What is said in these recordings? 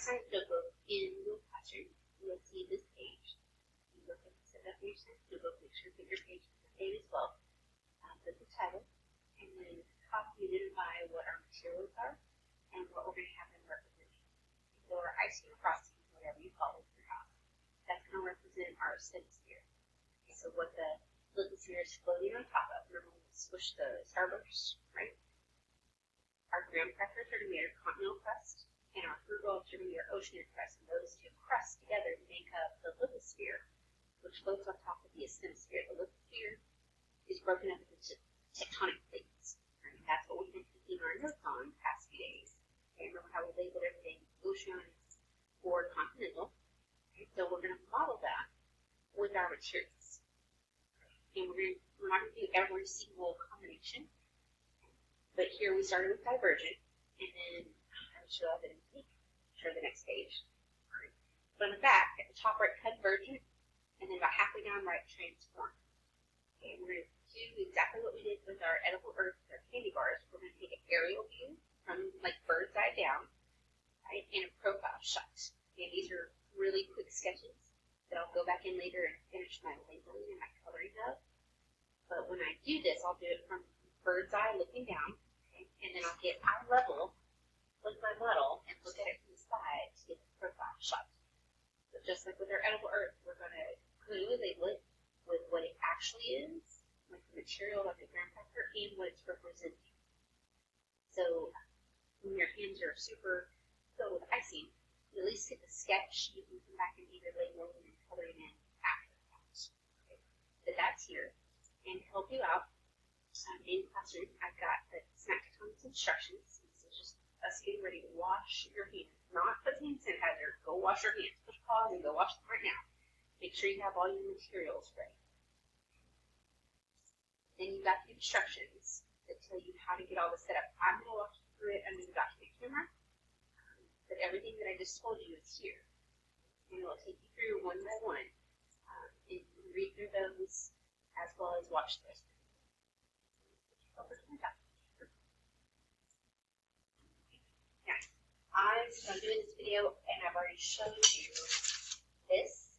science notebook in the classroom, you'll see this page. You look at the setup for your science notebook, make sure to put your page to the page as well. Put the title, and then at the top you identify what our materials are and what we're going to have them representing. So our icing or frosting, whatever you call it for your house, that's going to represent our sphere. Okay, so what the sphere is floating on top of. Remember when we squish the starburst, right? Our graham crackers are going to be our continental crust, and our fruit rolls are going to be our oceanic crust. And those two crusts together make up the lithosphere, which floats on top of the asthenosphere. The lithosphere is broken up into tectonic plates. Right? That's what we've been taking our notes on the past few days. Okay, remember how we labeled everything oceanic or continental? Okay, so we're going to model that with our materials. And we're not going to do every single combination, but here we started with divergent, and then I'll show that in the next page. Right. But on the back, at the top right, convergent, and then about halfway down right, transform. Okay, we're going to do exactly what we did with our edible earth, with our candy bars. We're going to take an aerial view from like bird's eye down, right, and a profile shot. Okay, these are really quick sketches that I'll go back in later and finish my labeling and my coloring of. But when I do this, I'll do it from bird's eye looking down, okay, and then I'll get eye level with my model and look at it from the side to get the profile shot. So just like with our edible earth, we're going to clearly label it with what it actually is, like the material, like the graham cracker, and what it's representing. So when your hands are super filled with icing, you at least get the sketch. You can come back and either label and coloring in after the fact. Okay. So that's here. And to help you out, in classroom, I've got the Tectonics instructions. This is just us getting ready to wash your hands. Not put hand sanitizer. Go wash your hands. Push pause and go wash them right now. Make sure you have all your materials ready. Then you've got the instructions that tell you how to get all this set up. I'm going to walk you through it under the document camera, but everything that I just told you is here. And it'll take you through one by one, and read through those as well as watch the rest of it. Over to my document. Now, I'm doing this video, and I've already showed you this.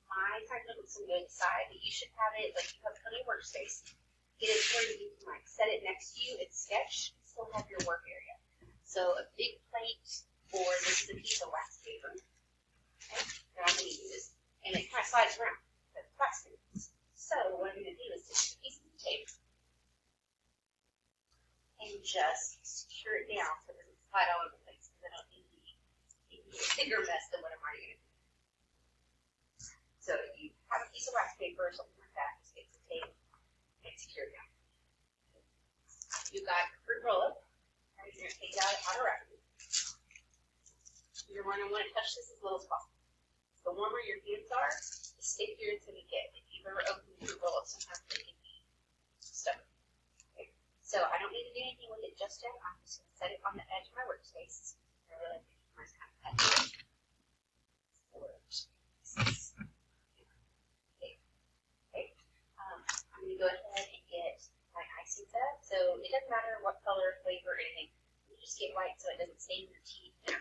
My side notebook's on the other side, but you should have it, like you have plenty of workspace. Get it where you can like set it next to you and sketch, and still have your work area. So a big plate, or this is a piece of wax paper, okay, that I'm going to use, and it kind of slides around, but it's plastic. So what I'm going to do is take a piece of tape and just secure it down so it doesn't slide all over the place, because I don't need to be a bigger mess than what I'm already going to do. So if you have a piece of wax paper or something like that, just get the tape and secure it down. You've got your fruit roll-up. Right, you're going to take it out of wrapping. You're going to want to touch this as low as possible. The warmer your hands are, the stickier it's going to get. If you've ever opened the fruit roll-up, sometimes they can be stubborn. Okay. So I don't need to do anything with it just yet. I'm just going to set it on the edge of my workspace. I really like to keep mine kind of cut. I'm going to go ahead and get my icing set up. So it doesn't matter what color, flavor, or anything. You just get white so it doesn't stain your teeth and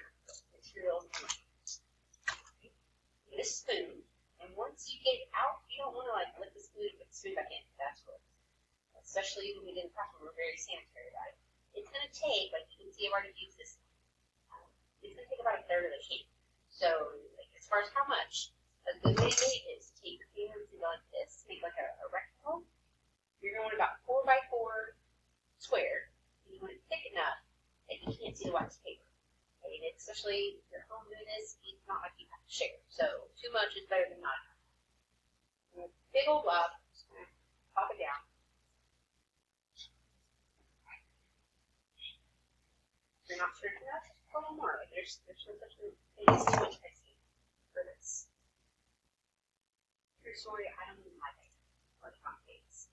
materials. Okay. Get a spoon, and once you get it out, you don't want to like lick the spoon and put the spoon back in. That's gross. Especially when we did the classroom, we're very sanitary about it. It's going to take, like you can see, I've already used this. It's going to take about a third of the can. So, like, as far as how much, a good way to do it is to take your hands and go like this, make like a rectangle. You're going about 4 by 4 square, and you want it thick enough that you can't see the wax paper. Okay, and especially if you're home doing this, it's not like you have to share. So too much is better than not enough. Big old blob, just gonna pop it down. If you're not sure enough, a little more. Like there's no such thing as too much icing for this. True story, I don't even like it or the pancakes.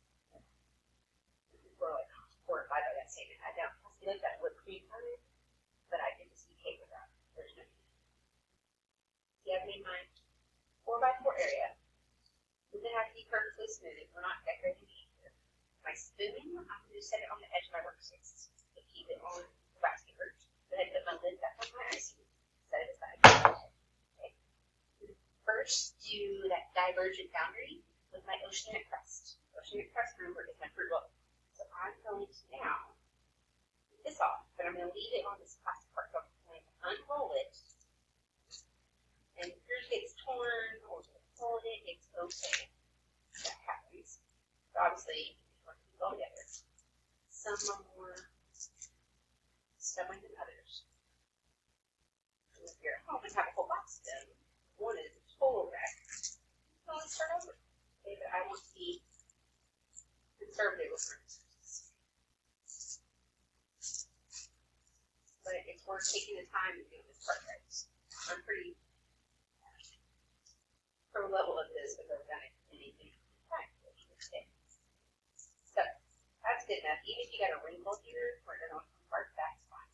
We're like 4 or 5 by that statement. I don't like that whipped cream on it, but I did just okay with that. There's no need. See, I've made my 4 by 4 area. It doesn't have to be perfectly smooth. We're not decorating either. My spoon, I'm going to set it on the edge of my workspace to keep it on the wax paper. Go ahead and put my lid back on my icing. Set it aside. convergent boundary with my oceanic crust. Oceanic crust, remember, is my fruit roll. So I'm going to now take this off, but I'm going to leave it on this plastic part. So I'm going to unroll it. And if yours gets torn or fold it, it's okay. That happens. But obviously, you want to keep it all together. Some are more stubborn than others. And if you're at home and have a whole box of them, one is a total wreck. So let's start over. Okay, but I want to be conservative with my resources. But it's worth taking the time to do this part right. I'm pretty pro level of this because I've done it anything time. So that's good enough. Even if you got a wrinkle here where it don't come apart, that's fine.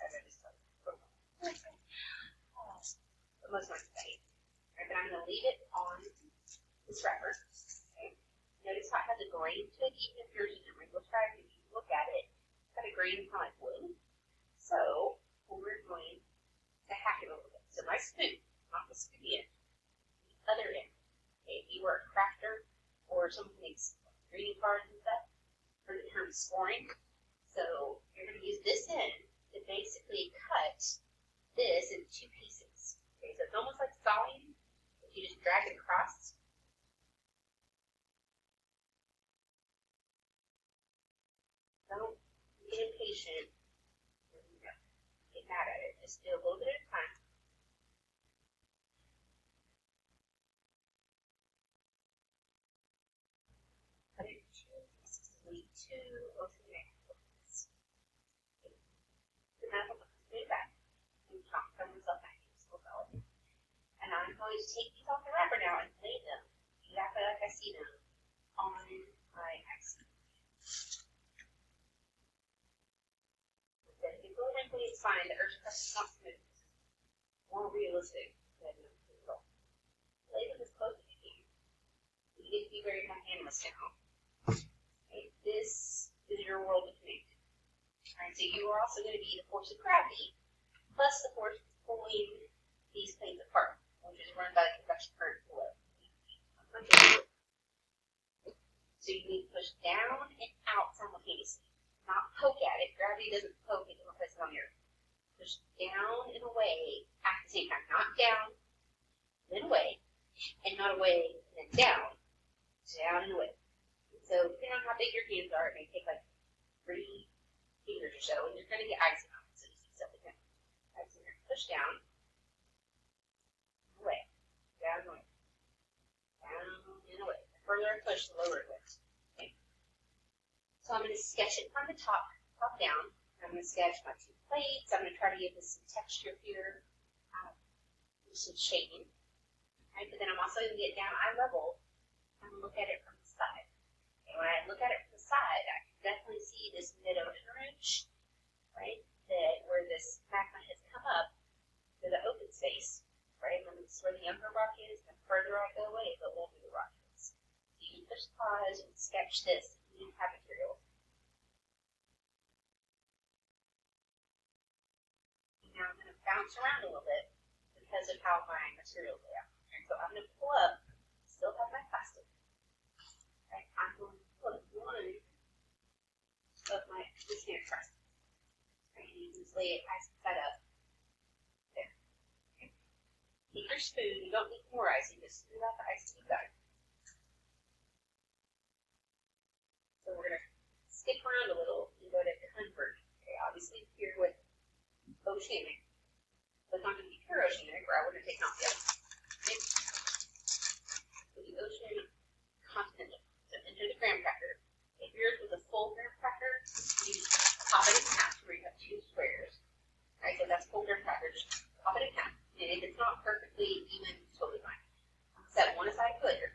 As I just told you. But most of my fade. Right, but I'm going to leave it on this wrapper. Okay. Notice how it has a grain to it, even if yours is a wrinkle stripe. If you look at it, it's got a grain kind of like wood. So we're going to hack it a little bit. So my spoon, not the spoon end, the other end. Okay, if you were a crafter or someone who makes greeting cards and stuff, for the term scoring. So you're going to use this end to basically cut this in two pieces. Okay, so it's almost like sawing. If you just drag it across. Don't get impatient. Get mad at it. Just do a little bit at a time. Cut it in two pieces. Leave two oceanic pieces. And I'm going to put it back and chop them myself back into small salad. And I'm going to take these off the wrapper now and lay them exactly like I see them on my ice. If it's a little wrinkly, it's fine. The earth crust is not smooth. More realistic than the roll. Lay them as close as you can. You need to be very magnanimous now. Okay, this is your world of connected. Alright, so you are also going to be the force of gravity, plus the force pulling these planes apart, which is run by the convection current below. So you need to push down and out simultaneously, not poke at it. Gravity doesn't poke at different places on the earth. Push down and away at the same time, not down, then away, and not away, and then down and away. So depending on how big your hands are, it may take like 3 fingers or so, and you're going to get icing on it. So just keep something down. Icing here. Push down, away, down and away, down and away. The further I push, the lower it goes. Okay. So I'm going to sketch it from the top down. I'm going to sketch my 2 plates. I'm going to try to give this some texture here, some shading. Right, but then I'm also going to get down eye level and look at it from the side. And when I look at it from the side, I can definitely see this mid-ocean ridge, right? That where this magma has come up to the open space, right? And this is where the younger rock is, and the further I go away, the older the rock is. So you can push pause and sketch this if you have material. Now I'm going to bounce around a little bit because of how my materials lay out. And so I'm going to pull up, still have my plastic. Right, I'm going to put one of my oceanic crust. Right, and you can just lay it ice side up. There. Okay. Take your spoon, you don't need more icing, just smooth out the ice you've got. So we're going to skip around a little and go to convert. Okay, obviously here with oceanic. But it's not going to be pure oceanic, or I would have taken off the other. Okay. So the oceanic continental. So enter the graham cracker. If yours was a full graham cracker, you pop it in half where you have 2 squares. Right, so that's full graham cracker. Just pop it in half. And if it's not perfectly even, totally fine. Set one aside for later.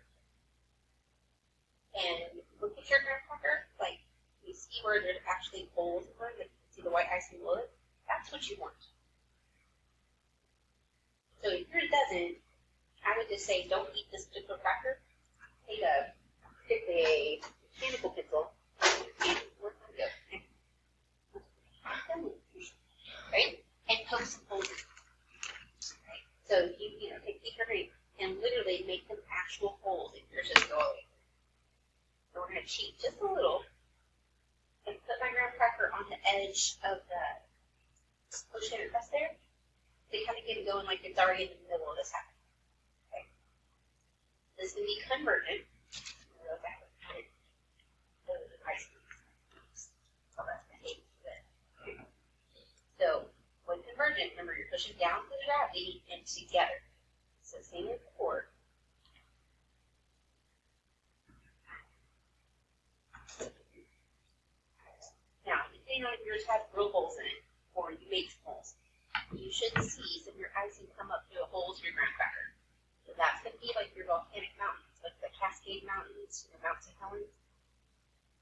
And look at your graham cracker. Like, you see where there's actually holes in there. Like, you see the white icing below it. That's what you want. So if yours doesn't, I would just say don't eat this particular cracker. Take particularly a mechanical pencil, and work on it. Right? And poke some holes in it. Right? So you take these and literally make them actual holes. edge of the ocean crust there, they kind of get it going like it's already in the middle of this happening. Okay. This can be convergent. So when convergent, remember you're pushing down with gravity and together. So same as before. Now, depending on if yours has drill holes in it or you make holes, you should see some of your icing come up through the holes of your graham cracker. So that's going to be like your volcanic mountains, like the Cascade Mountains, or Mount St. Helens,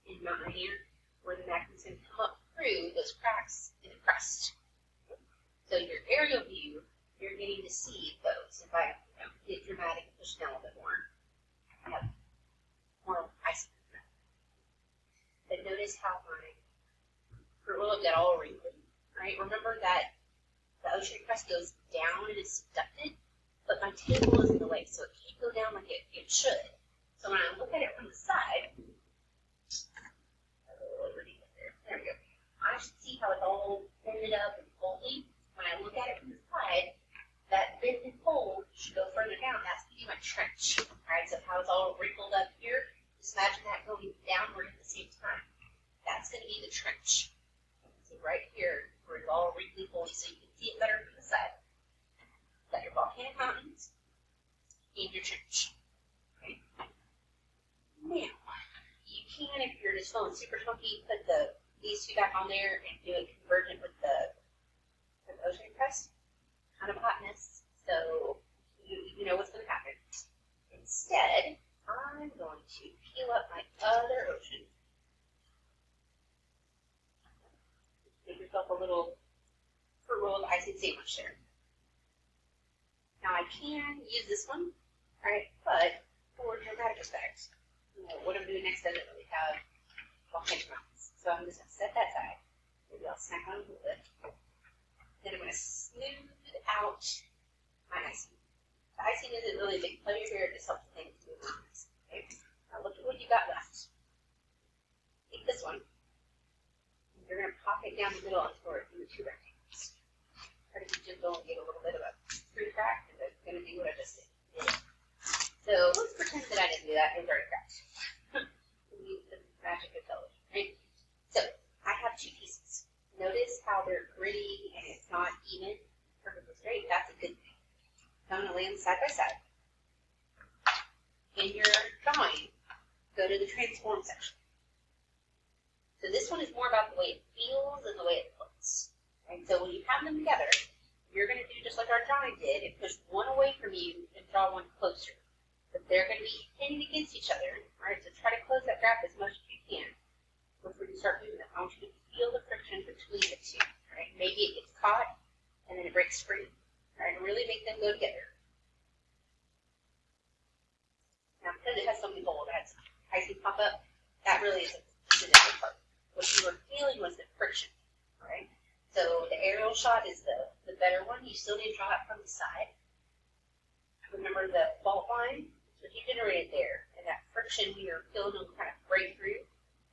in Mount Rainier, where the magma's going to come up through those cracks in the crust. So your aerial view, you're getting to see those. If I get dramatic and push down a little bit more, I have more icing. But notice how my fruit roll got all wrinkled, right? Remember that the ocean crust goes down and is subducted, but my table is in the way, so it can't go down like it should. So when I look at it from the side, there we go. I should see how it's all bended up and folding. When I look at it from the side, that bend and fold should go further down. That's going to be my trench. Alright, so how it's all wrinkled up here, just imagine that going downward at the same time. That's going to be the trench. So right here, where it's all wrinkly foldy, so you can see it better from the side. Got your volcanic mountains and your trench. Okay. Now, you can, if you're just feeling super funky, put these two back on there and do it convergent with the ocean crust. Kind of hotness, so you know what's going to happen. Instead, I'm going to peel up my other ocean. Make yourself a little fruit rolled icing sandwich there. Now I can use this one, right? But for dramatic effect, what I'm doing next doesn't really have volcanic mountains. So I'm just going to set that aside. Maybe I'll snack on a little bit. Then I'm going to smooth out my icing. The icing isn't really a big player here, it just helps things move on. Okay? Now look at what you got left. Take this one. And you're going to pop it down the middle and store it in the two rectangles. Try to be gentle and get a little bit of a screw crack, and that's going to be what I just did. So let's pretend that I didn't do that. It was already cracked. Use the magic of television, right? So I have two pieces. Notice how they're gritty and it's not even perfectly straight. That's a good thing. I'm going to lay them side by side. In your drawing, go to the transform section. So this one is more about the way it feels and the way it looks. And so when you have them together, you're going to do just like our drawing did and push one away from you and draw one closer. But they're going to be hitting against each other. All right, so try to close that gap as much as you can before you start moving them. I want you to feel the friction between the two. Right? Maybe it gets caught and then it breaks free. Right? And really make them go together. Now, because it has so many holes, it has icing pop up, that really is a significant part. What you were feeling was the friction. Right? So the aerial shot is the better one. You still need to draw it from the side. Remember the fault line? So you generated there. And that friction you're feeling will kind of break through.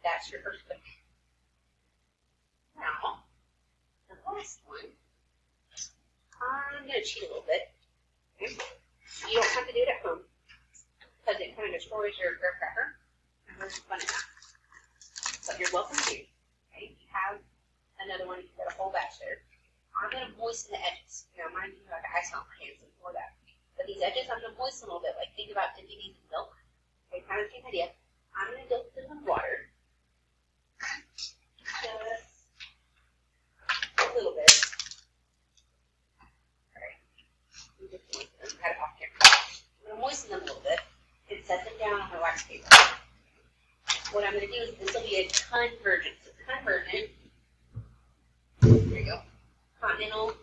That's your first click. Now, the last one, I'm going to cheat a little bit. Okay? You don't have to do it at home because it kind of destroys your graham cracker. And there's fun in that. But you're welcome to. Okay? You have another one, you've got a whole batch there. I'm going to moisten the edges. Now, mind you, I got ice on my hands before that. But these edges, I'm going to moisten a little bit. Like, think about dipping these in milk. Okay, kind of same idea. I'm going to dip them in water. Just a little bit. Alright. I'm just moisten them. Got it off camera. I'm going to moisten them a little bit and set them down on my wax paper. What I'm going to do is this will be a convergent. So convergent. There you go. Continental